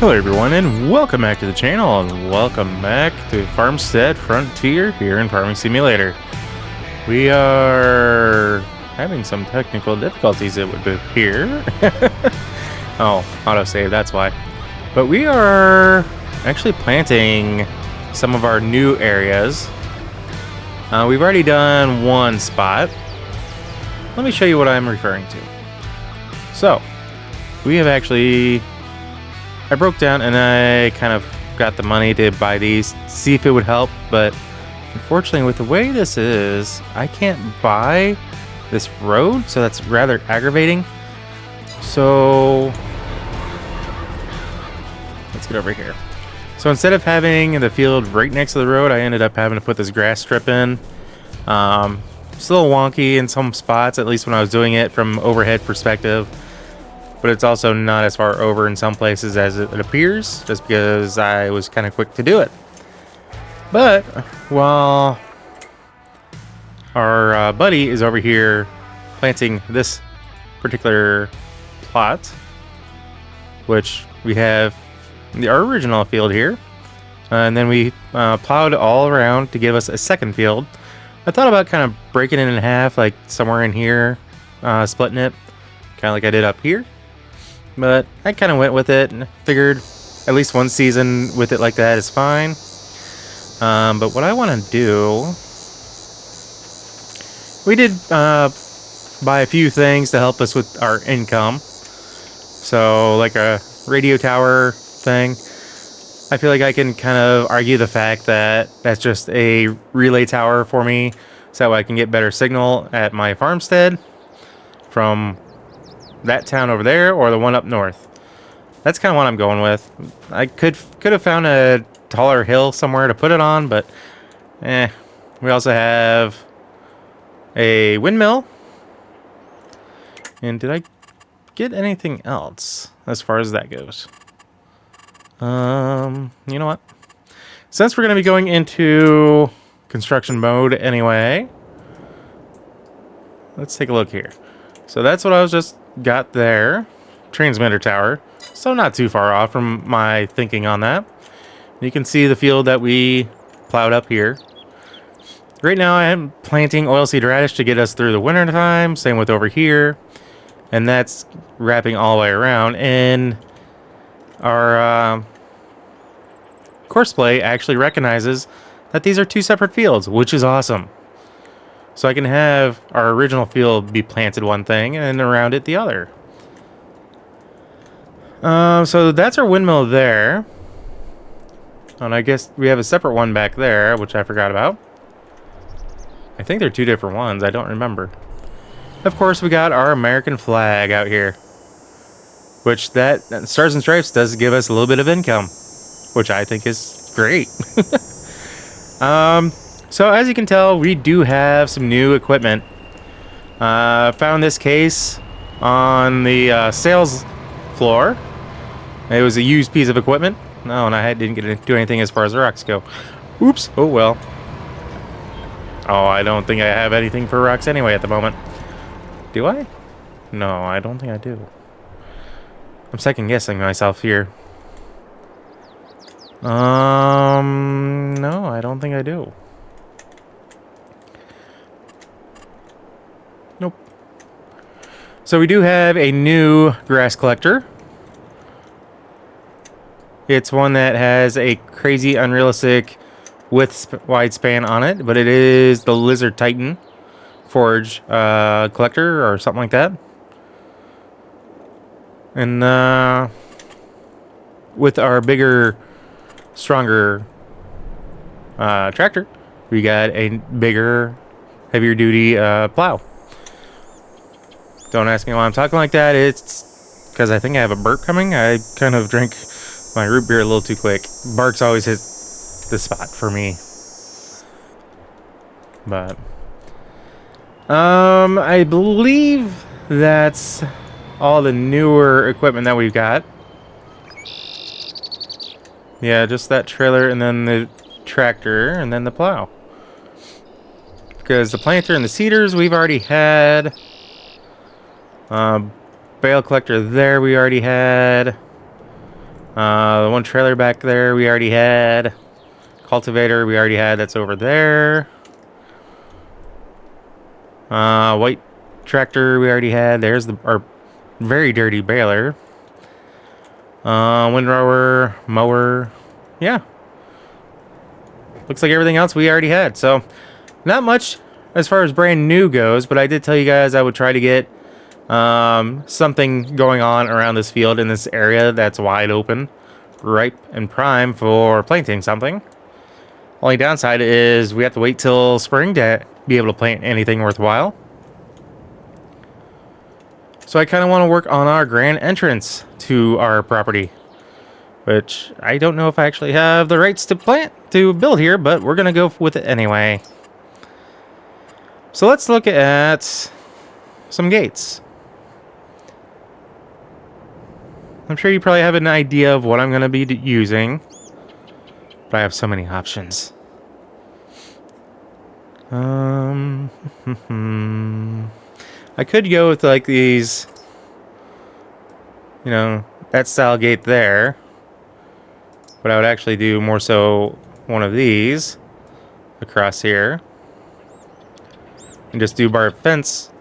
Hello everyone and welcome back to the channel and welcome back to Farmstead Frontier here in Farming Simulator. We are having some technical difficulties, it would appear. Oh, autosave, that's why. But we are actually planting some of our new areas. We've already done one spot. Let me show you what I'm referring to. So, we have actually... I broke down and I kind of got the money to buy these, see if it would help, but unfortunately with the way this is, I can't buy this road, so that's rather aggravating. So let's get over here. So instead of having the field right next to the road, I ended up having to put this grass strip in. It's a little wonky in some spots, at least when I was doing it from overhead perspective. But it's also not as far over in some places as it appears, just because I was kind of quick to do it. But while our buddy is over here planting this particular plot, which we have our original field here, and then we plowed all around to give us a second field. I thought about kind of breaking it in half, like somewhere in here, splitting it, kind of like I did up here. But I kind of went with it and figured at least one season with it like that is fine. But what I want to do... We did buy a few things to help us with our income. So like a radio tower thing. I feel like I can kind of argue the fact that that's just a relay tower for me, so I can get better signal at my farmstead from that town over there or the one up north. That's kind of what I'm going with. I could have found a taller hill somewhere to put it on, but we also have a windmill. And did I get anything else as far as that goes? You know what? Since we're going to be going into construction mode anyway, let's take a look here. So that's what I was just got there. Transmitter tower. So not too far off from my thinking on that. You can see the field that we plowed up here. Right now I am planting oilseed radish to get us through the winter time. Same with over here. And that's wrapping all the way around. And our courseplay actually recognizes that these are two separate fields, which is awesome. So I can have our original field be planted one thing and around it the other. So that's our windmill there. And I guess we have a separate one back there, which I forgot about. I think they're two different ones. I don't remember. Of course, we got our American flag out here. Which that Stars and Stripes does give us a little bit of income. Which I think is great. So as you can tell, we do have some new equipment. Found this case on the sales floor. It was a used piece of equipment. No, and I didn't get to do anything as far as the rocks go. Oops. Oh well. Oh, I don't think I have anything for rocks anyway at the moment. Do I? No, I don't think I do. I'm second guessing myself here. No, I don't think I do. Nope. So we do have a new grass collector. It's one that has a crazy unrealistic wide span on it, but it is the Lizard Titan Forge collector or something like that. And with our bigger, stronger tractor, we got a bigger, heavier duty plow. Don't ask me why I'm talking like that. It's because I think I have a burp coming. I kind of drank my root beer a little too quick. Barks always hit the spot for me. But I believe that's all the newer equipment that we've got. Yeah, just that trailer and then the tractor and then the plow. Because the planter and the seeders we've already had. Bale collector there we already had. The one trailer back there we already had. Cultivator we already had. That's over there. White tractor we already had. There's our very dirty baler. Windrower, mower. Yeah. Looks like everything else we already had. So, not much as far as brand new goes, but I did tell you guys I would try to get something going on around this field in this area that's wide open, ripe and prime for planting something. Only downside is we have to wait till spring to be able to plant anything worthwhile. So I kind of want to work on our grand entrance to our property, which I don't know if I actually have the rights to build here, but we're going to go with it anyway. So let's look at some gates. I'm sure you probably have an idea of what I'm going to be using, but I have so many options. I could go with like these, you know, that style gate there, but I would actually do more so one of these across here and just do bar fence.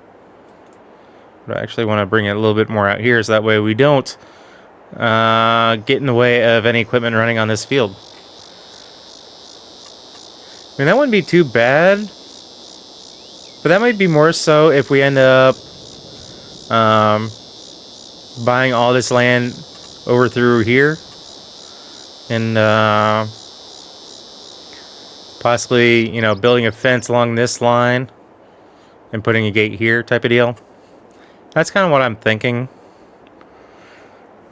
But I actually want to bring it a little bit more out here so that way we don't get in the way of any equipment running on this field. I mean, that wouldn't be too bad, but that might be more so if we end up buying all this land over through here and possibly, you know, building a fence along this line and putting a gate here type of deal. That's kind of what I'm thinking.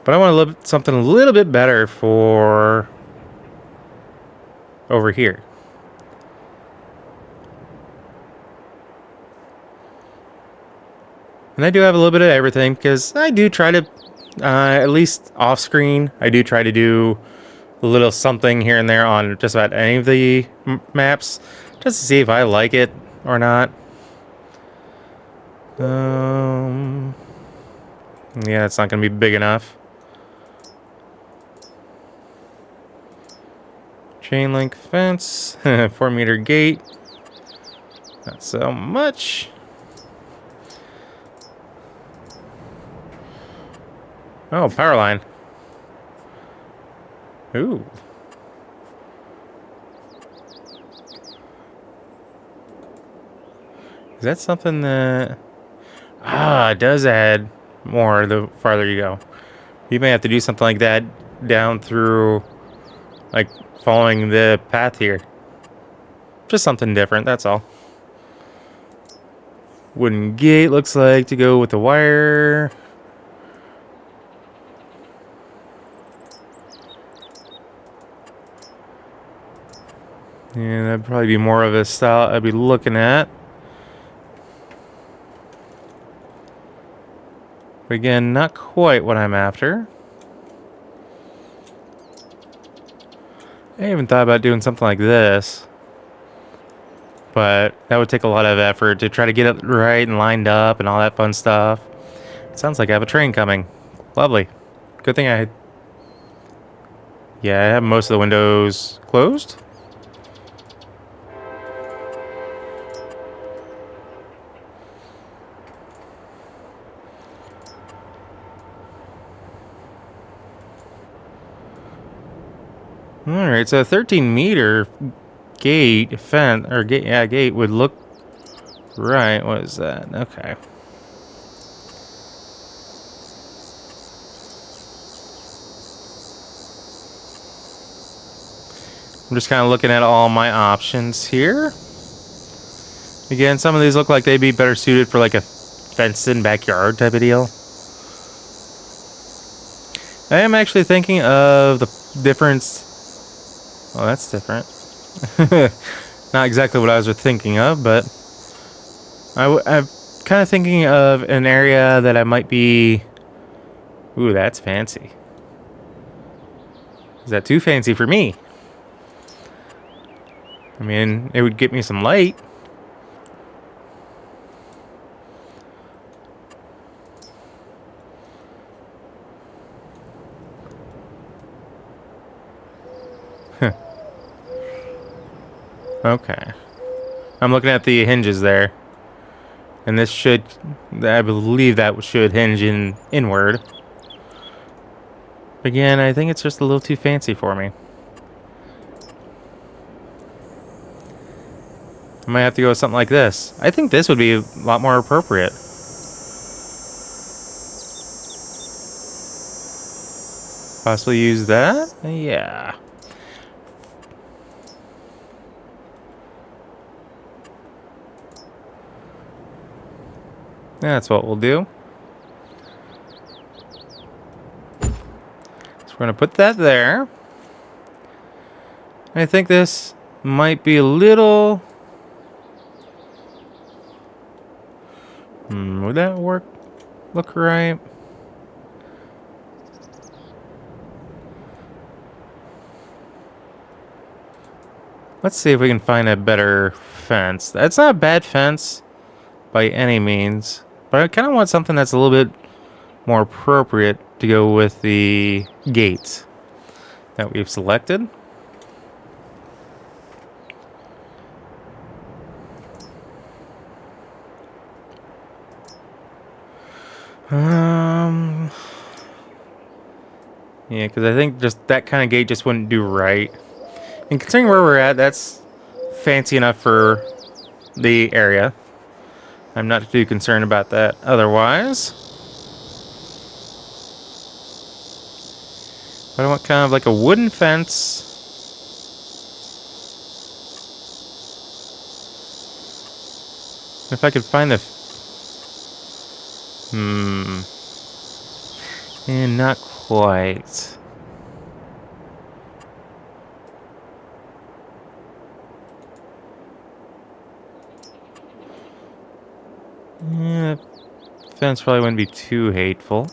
But I want to look something a little bit better for over here. And I do have a little bit of everything because I do try to, at least off screen, I do try to do a little something here and there on just about any of the maps just to see if I like it or not. Yeah, it's not going to be big enough. Chain link fence, 4-meter gate. Not so much. Oh, power line. Ooh. Is that something that... it does add more the farther you go. You may have to do something like that down through, like, following the path here. Just something different, that's all. Wooden gate looks like to go with the wire. Yeah, that'd probably be more of a style I'd be looking at. But again, not quite what I'm after. I even thought about doing something like this. But that would take a lot of effort to try to get it right and lined up and all that fun stuff. It sounds like I have a train coming. Lovely. Good thing I had... Yeah, I have most of the windows closed. Alright, so a 13-meter gate fence or gate would look right. What is that? Okay. I'm just kind of looking at all my options here. Again, some of these look like they'd be better suited for like a fenced-in backyard type of deal. I am actually thinking of the difference. Oh, that's different. Not exactly what I was thinking of, but I'm kind of thinking of an area that I might be... Ooh, that's fancy. Is that too fancy for me? I mean, it would get me some light. Okay. I'm looking at the hinges there. And this should, I believe that should hinge inward. Again, I think it's just a little too fancy for me. I might have to go with something like this. I think this would be a lot more appropriate. Possibly use that? Yeah. That's what we'll do. So we're going to put that there. I think this might be a little... would that work? Look right? Let's see if we can find a better fence. That's not a bad fence by any means, but I kind of want something that's a little bit more appropriate to go with the gate that we've selected. Yeah, because I think just that kind of gate just wouldn't do right. And considering where we're at, that's fancy enough for the area. I'm not too concerned about that otherwise. But I want kind of like a wooden fence. If I could find the... And not quite. Yeah, fence probably wouldn't be too hateful.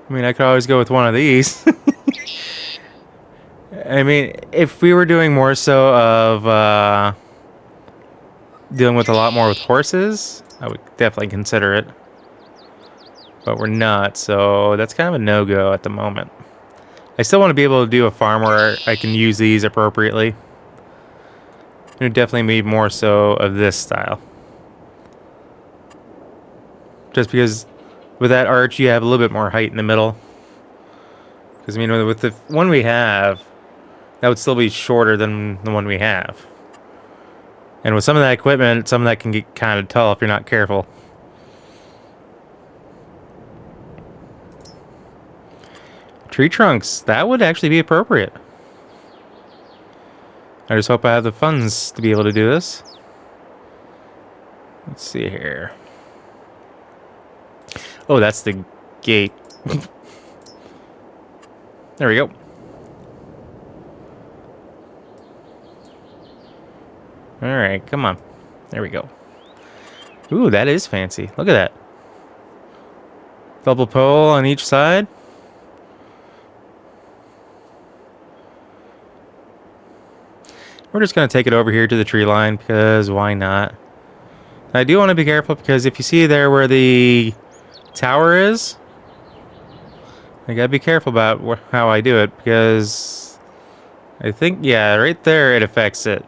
I mean, I could always go with one of these. I mean, if we were doing more so of dealing with a lot more with horses, I would definitely consider it. But we're not, so that's kind of a no-go at the moment. I still want to be able to do a farm where I can use these appropriately. It would definitely be more so of this style. Just because with that arch, you have a little bit more height in the middle. Because, I mean, with the one we have, that would still be shorter than the one we have. And with some of that equipment, some of that can get kind of tall if you're not careful. Tree trunks, that would actually be appropriate. I just hope I have the funds to be able to do this. Let's see here. Oh, that's the gate. There we go. Alright, come on. There we go. Ooh, that is fancy. Look at that. Double pole on each side. We're just going to take it over here to the tree line because why not? I do want to be careful because if you see there where the tower is, I got to be careful about how I do it because I think, yeah, right there it affects it.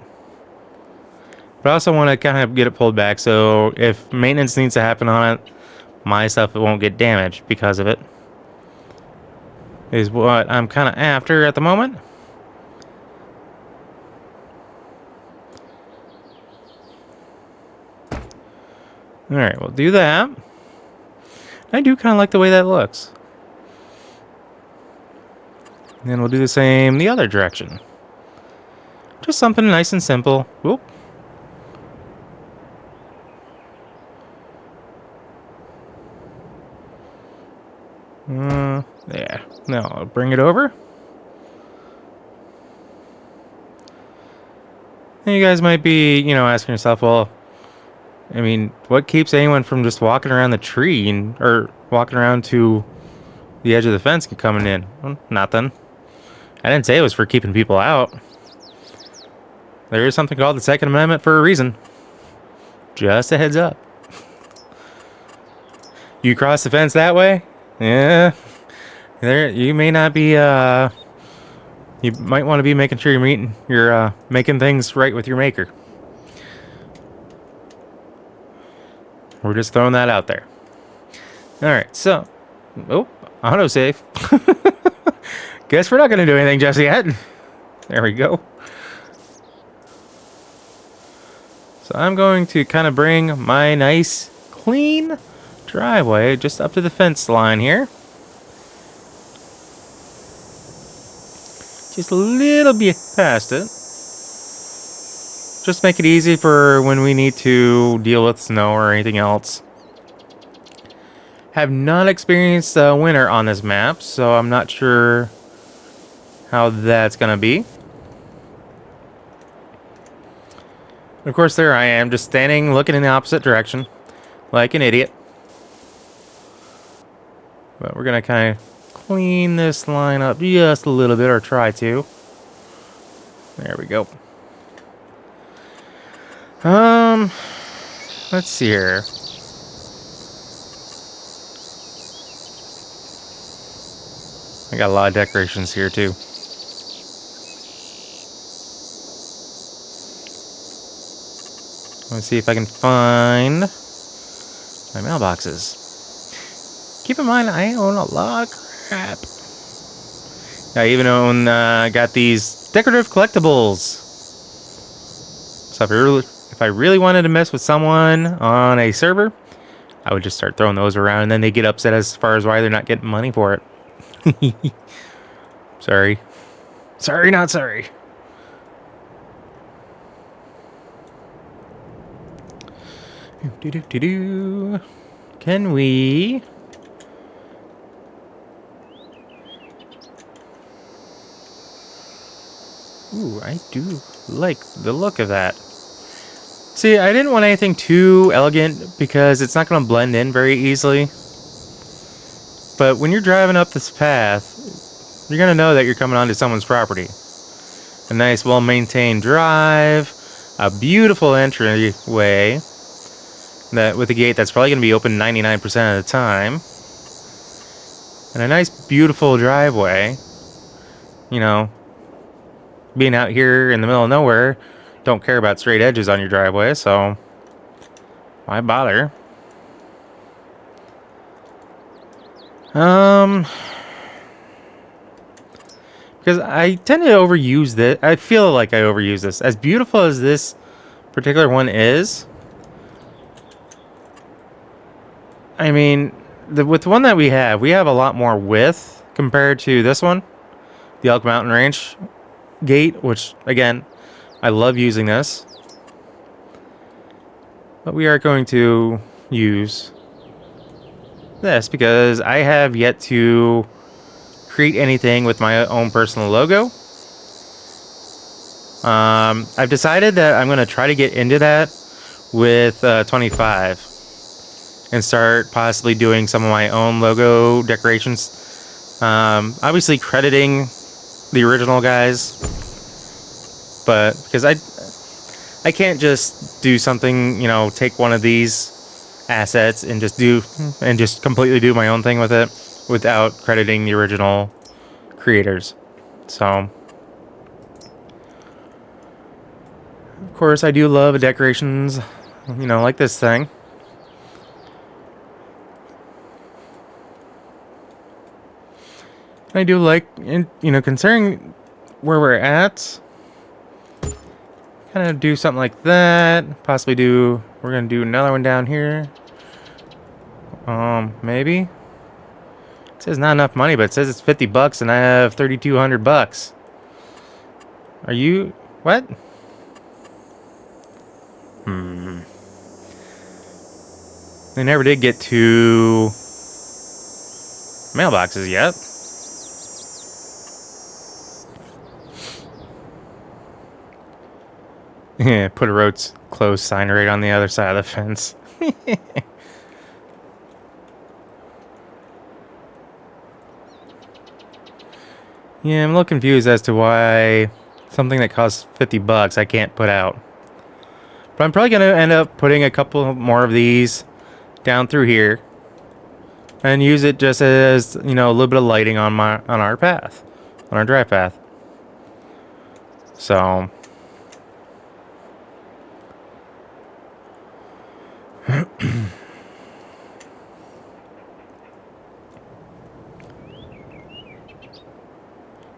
But I also want to kind of get it pulled back so if maintenance needs to happen on it, my stuff won't get damaged because of it. Is what I'm kind of after at the moment. Alright, we'll do that. I do kind of like the way that looks. And then we'll do the same the other direction. Just something nice and simple. Whoop. There. Now I'll bring it over. And you guys might be, asking yourself, well, I mean, what keeps anyone from just walking around the tree or walking around to the edge of the fence and coming in? Well, nothing. I didn't say it was for keeping people out. There is something called the Second Amendment for a reason. Just a heads up. You cross the fence that way? Yeah. There, you may not be, you might want to be making sure you're making things right with your maker. We're just throwing that out there. Alright, so, oh, autosave. Guess we're not going to do anything just yet. There we go. So I'm going to kind of bring my nice, clean driveway just up to the fence line here. Just a little bit past it. Just make it easy for when we need to deal with snow or anything else. Have not experienced winter on this map, so I'm not sure how that's gonna be. Of course, there I am, just standing, looking in the opposite direction, like an idiot. But we're gonna kind of clean this line up just a little bit, or try to. There we go. Let's see here. I got a lot of decorations here too. Let's see if I can find my mailboxes. Keep in mind, I own a lot of crap. I even own, got these decorative collectibles. So if I really wanted to mess with someone on a server, I would just start throwing those around, and then they get upset as far as why they're not getting money for it. Sorry. Sorry, not sorry. Can we... Ooh, I do like the look of that. See, I didn't want anything too elegant because it's not going to blend in very easily. But when you're driving up this path, you're going to know that you're coming onto someone's property. A nice, well-maintained drive, a beautiful entryway that with a gate that's probably going to be open 99% of the time, and a nice, beautiful driveway. You know, being out here in the middle of nowhere, don't care about straight edges on your driveway, so why bother? Because I tend to overuse this. I feel like I overuse this. As beautiful as this particular one is, I mean, with the one that we have a lot more width compared to this one, the Elk Mountain Ranch gate, which, again, I love using this. But we are going to use this because I have yet to create anything with my own personal logo. I've decided that I'm going to try to get into that with 25 and start possibly doing some of my own logo decorations. Obviously crediting the original guys, but because I can't just do something, you know, take one of these assets and just completely do my own thing with it without crediting the original creators. So, of course, I do love decorations, you know, like this thing. I do like, you know, considering where we're at, kind of do something like that. Possibly we're going to do another one down here. Maybe. It says not enough money, but it says it's $50 and I have $3,200. Are you, what? They never did get to mailboxes yet. Yeah, put a road closed sign right on the other side of the fence. Yeah, I'm a little confused as to why something that costs $50 I can't put out. But I'm probably going to end up putting a couple more of these down through here. and use it just as, you know, a little bit of lighting on our path, on our drive path. So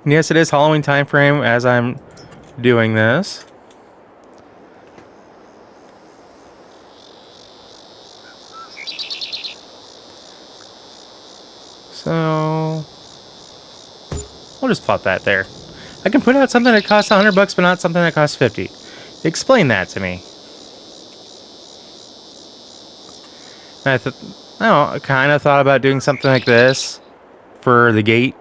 yes, it is Halloween time frame as I'm doing this. So we'll just plot that there. I can put out something that costs $100, but not something that costs 50. Explain that to me. And I kind of thought about doing something like this for the gate,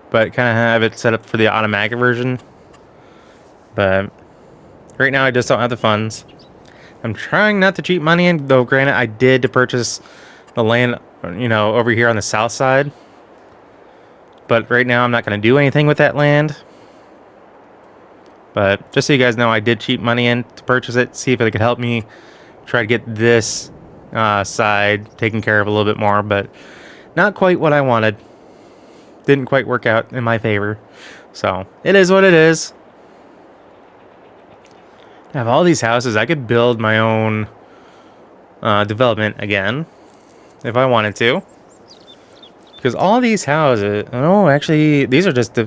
but kind of have it set up for the automatic version. But right now I just don't have the funds. I'm trying not to cheat money in, though granted I did to purchase the land, you know, over here on the south side. But right now I'm not going to do anything with that land. But just so you guys know, I did cheat money in to purchase it, see if it could help me try to get this side taken care of a little bit more, but not quite what I wanted. Didn't quite work out in my favor. So it is what it is. I have all these houses. I could build my own development again if I wanted to. Because all these houses... Oh, actually, these are just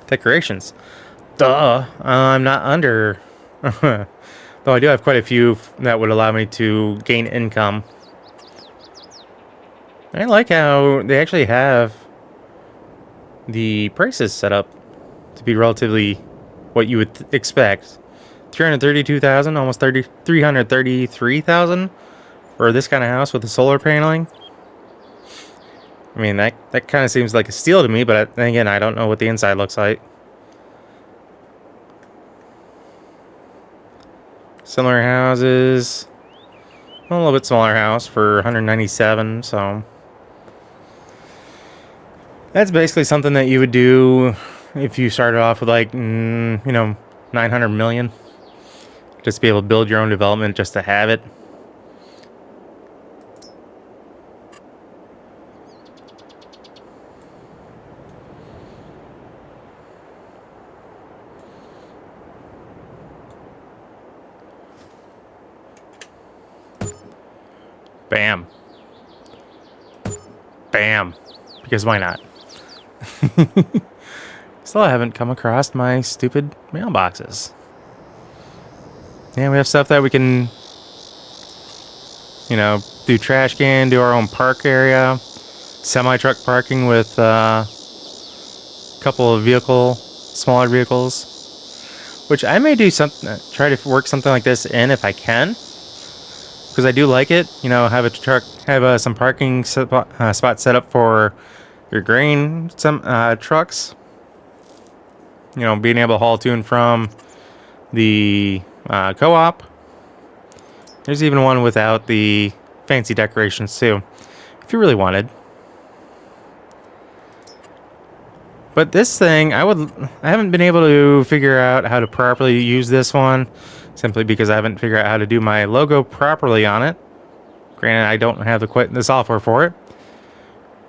decorations. Duh. I'm not under... Though I do have quite a few that would allow me to gain income. I like how they actually have the prices set up to be relatively what you would expect. 332,000, almost 333,000 for this kind of house with the solar paneling. I mean, that kind of seems like a steal to me, but again, I don't know what the inside looks like. Similar houses. A little bit smaller house for 197, so that's basically something that you would do if you started off with like, you know, 900 million. Just to be able to build your own development just to have it. Bam. Bam. Because why not? Still haven't come across my stupid mailboxes. Yeah, we have stuff that we can, you know, do trash can, do our own park area, semi-truck parking with a couple of smaller vehicles, which I may do something, try to work something like this in if I can, because I do like it. You know, have a truck, have some parking spot set up for your grain trucks. You know, being able to haul to and from the co-op. There's even one without the fancy decorations too, if you really wanted. But this thing, I haven't been able to figure out how to properly use this one, simply because I haven't figured out how to do my logo properly on it. Granted, I don't have the software for it,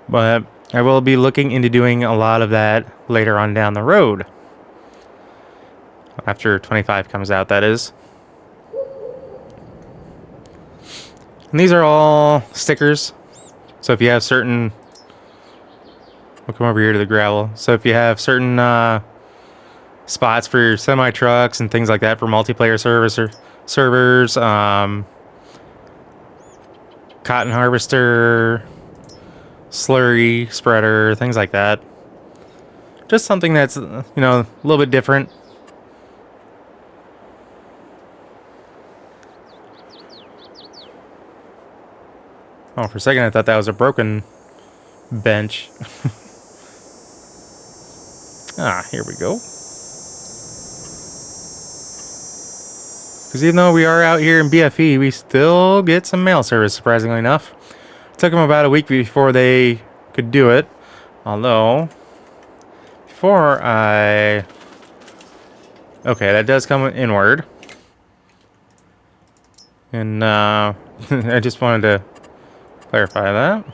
but I will be looking into doing a lot of that later on down the road. After 25 comes out, that is. And these are all stickers. So if you have certain... We'll come over here to the gravel. So if you have certain spots for your semi-trucks and things like that for multiplayer servers, cotton harvester, slurry spreader, things like that. Just something that's, you know, a little bit different. Oh, for a second I thought that was a broken bench. Here we go. Because even though we are out here in BFE, we still get some mail service, surprisingly enough. It took them about a week before they could do it. Although, before I... Okay, that does come inward. And I just wanted to... clarify that.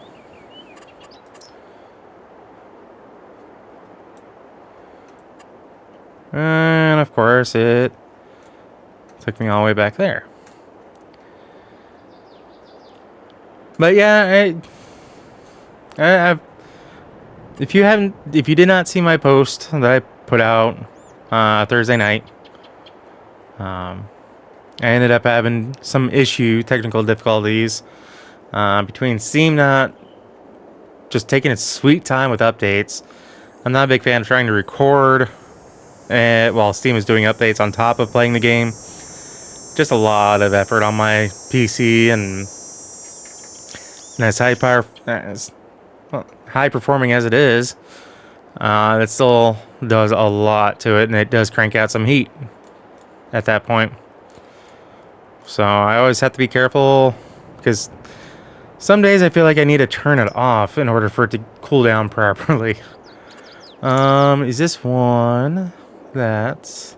And of course it took me all the way back there. But yeah, if you did not see my post that I put out Thursday night, I ended up having some technical difficulties between Steam not just taking its sweet time with updates. I'm not a big fan of trying to record while Steam is doing updates on top of playing the game. Just a lot of effort on my PC, and as high performing as it is, it still does a lot to it, and it does crank out some heat at that point. So I always have to be careful, because some days I feel like I need to turn it off in order for it to cool down properly. Is this one that's...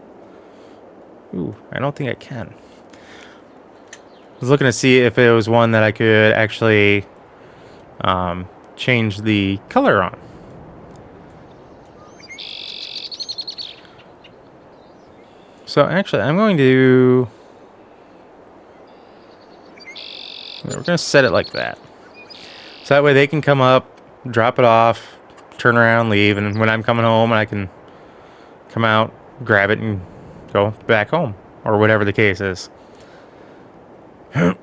Ooh, I don't think I can. I was looking to see if it was one that I could actually change the color on. So actually, I'm going to... We're going to set it like that. So that way they can come up, drop it off, turn around, leave, and when I'm coming home, I can come out, grab it, and go back home, or whatever the case is. I've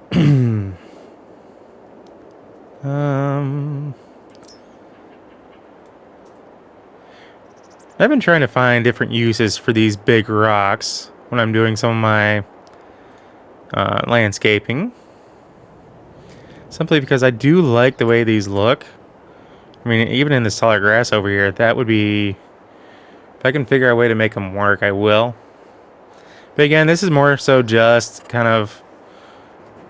been trying to find different uses for these big rocks when I'm doing some of my landscaping. Simply because I do like the way these look. I mean, even in this taller grass over here, that would be... If I can figure out a way to make them work, I will. But again, this is more so just kind of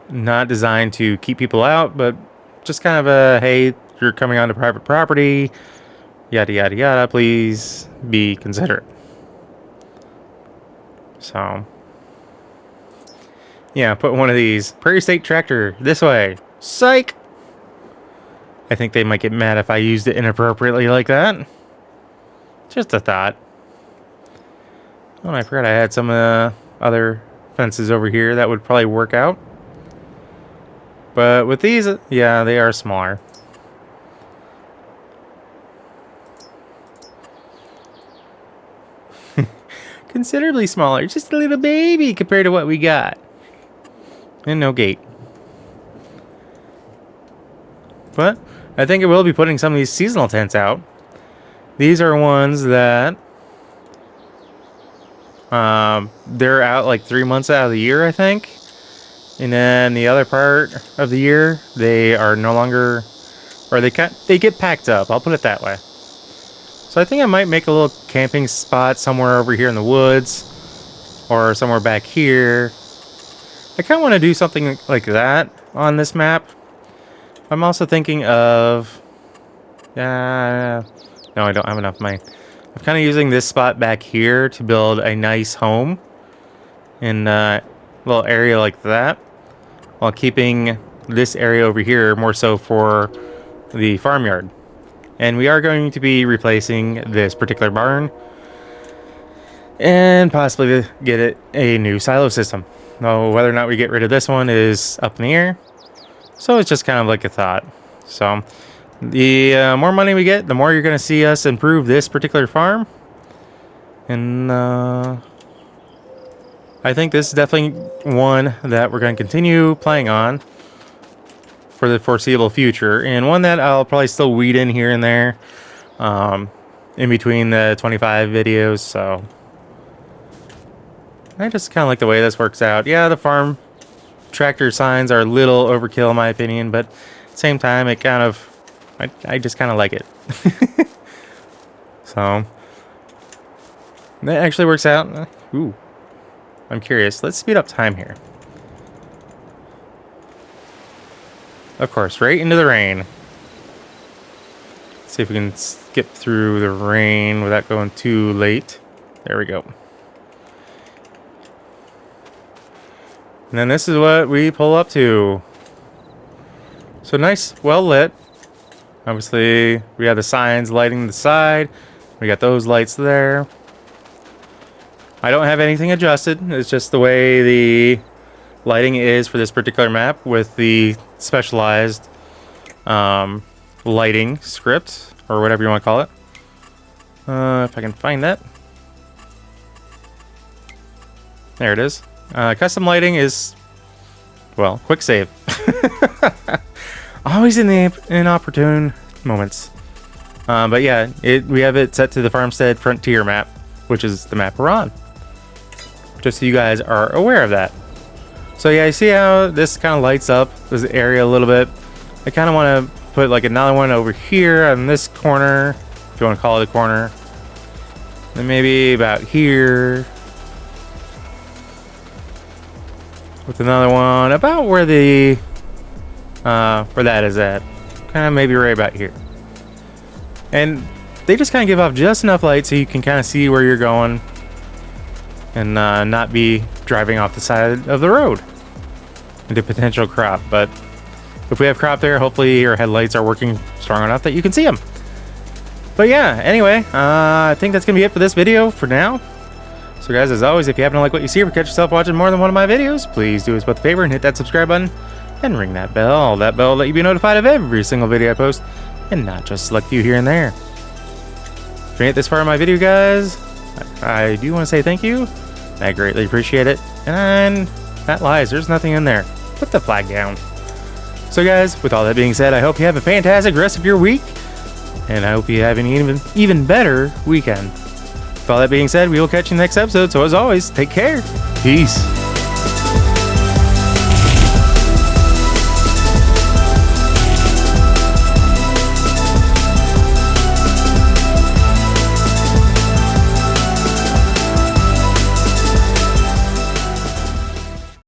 not designed to keep people out, but just kind of a, hey, you're coming onto private property, yada, yada, yada, please be considerate. So, yeah, put one of these. Prairie State Tractor, this way. Psych! I think they might get mad if I used it inappropriately like that. Just a thought. Oh, I forgot I had some other fences over here that would probably work out. But with these, yeah, they are smaller. Considerably smaller. Just a little baby compared to what we got. And no gate. But I think I will be putting some of these seasonal tents out. These are ones that they're out like 3 months out of the year, I think. And then the other part of the year, they are no longer, or they get packed up. I'll put it that way. So I think I might make a little camping spot somewhere over here in the woods, or somewhere back here. I kind of want to do something like that on this map. I'm also thinking of... no, I don't have enough money. I'm kind of using this spot back here to build a nice home in a little area like that, while keeping this area over here more so for the farmyard. And we are going to be replacing this particular barn and possibly get it a new silo system. Now, whether or not we get rid of this one is up in the air. So it's just kind of like a thought. So the more money we get, the more you're going to see us improve this particular farm. And I think this is definitely one that we're going to continue playing on for the foreseeable future. And one that I'll probably still weed in here and there in between the 25 videos. So I just kind of like the way this works out. Yeah, the farm tractor signs are a little overkill in my opinion, but at the same time, it kind of... I just kind of like it. So that actually works out. Ooh, I'm curious. Let's speed up time here. Of course, right into the rain. Let's see if we can skip through the rain without going too late. There we go. And then this is what we pull up to. So nice, well lit. Obviously, we have the signs lighting the side. We got those lights there. I don't have anything adjusted. It's just the way the lighting is for this particular map with the specialized lighting script, or whatever you want to call it. If I can find that. There it is. Custom lighting is, well, quick save. Always in the inopportune moments. But yeah, we have it set to the Farmstead Frontier map, which is the map we're on. Just so you guys are aware of that. So yeah, you see how this kind of lights up this area a little bit. I kind of want to put like another one over here on this corner, if you want to call it a corner. Then maybe about here. With another one about where the where that is at. Kind of maybe right about here. And they just kind of give off just enough light so you can kind of see where you're going and not be driving off the side of the road into potential crop. But if we have crop there, hopefully your headlights are working strong enough that you can see them. But yeah, anyway, I think that's going to be it for this video for now. So guys, as always, if you happen to like what you see or catch yourself watching more than one of my videos, please do us both a favor and hit that subscribe button and ring that bell. That bell will let you be notified of every single video I post and not just select few here and there. If you made it this far in my video, guys, I do want to say thank you. I greatly appreciate it. And that lies, there's nothing in there. Put the flag down. So guys, with all that being said, I hope you have a fantastic rest of your week. And I hope you have an even better weekend. With all that being said, we will catch you in the next episode. So as always, take care. Peace.